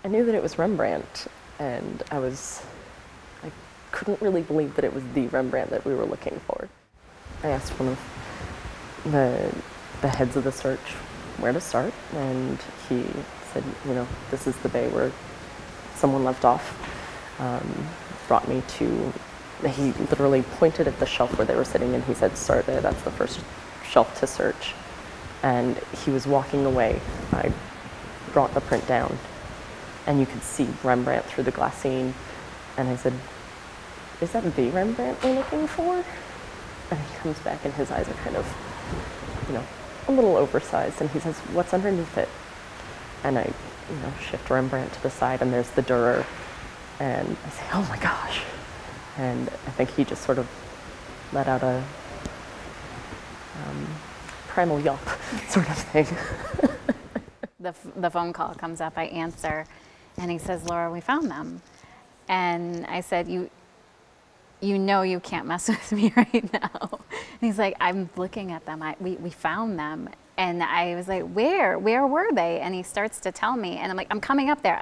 I knew that it was Rembrandt, and I couldn't really believe that it was the Rembrandt that we were looking for. I asked one of the heads of the search where to start, and he said, you know, this is the bay where someone left off. Brought me to, he literally pointed at the shelf where they were sitting, and he said, start there, that's the first shelf to search. And he was walking away. I brought the print down, and you could see Rembrandt through the glassine. And I said, is that the Rembrandt we're looking for? And he comes back, and his eyes are kind of, you know, a little oversized, and he says, what's underneath it? And I, you know, shift Rembrandt to the side, and there's the Dürer. And I say, oh my gosh. And I think he just sort of let out a primal yelp sort of thing. The phone call comes up, I answer, and he says, Laura, we found them. And I said, you know you can't mess with me right now. And he's like, I'm looking at them, we found them. And I was like, where were they? And he starts to tell me, and I'm like, I'm coming up there,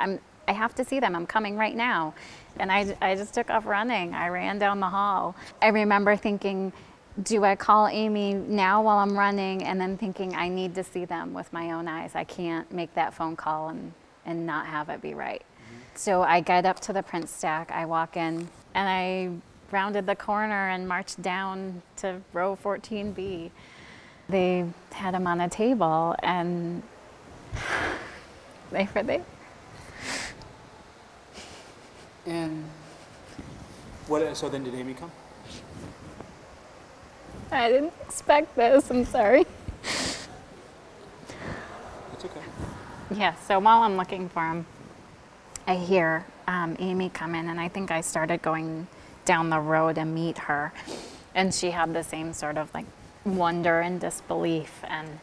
I have to see them, I'm coming right now. And I just took off running, I ran down the hall. I remember thinking, do I call Amy now while I'm running? And then thinking, I need to see them with my own eyes. I can't make that phone call and not have it be right. So I get up to the print stack, I walk in, and I rounded the corner and marched down to row 14B. They had them on a table, and they were there. And what? So then, did Amy come? I didn't expect this. I'm sorry. It's okay. Yeah. So while I'm looking for him, I hear Amy come in, and I think I started going down the road to meet her, and she had the same sort of like wonder and disbelief. And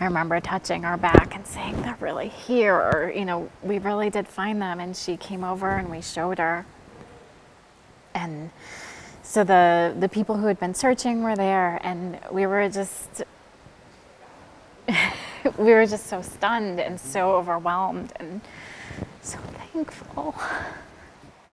I remember touching her back and saying, they're really here, or, you know, we really did find them. And she came over and we showed her. And so the people who had been searching were there, and we were just so stunned and so overwhelmed and so thankful.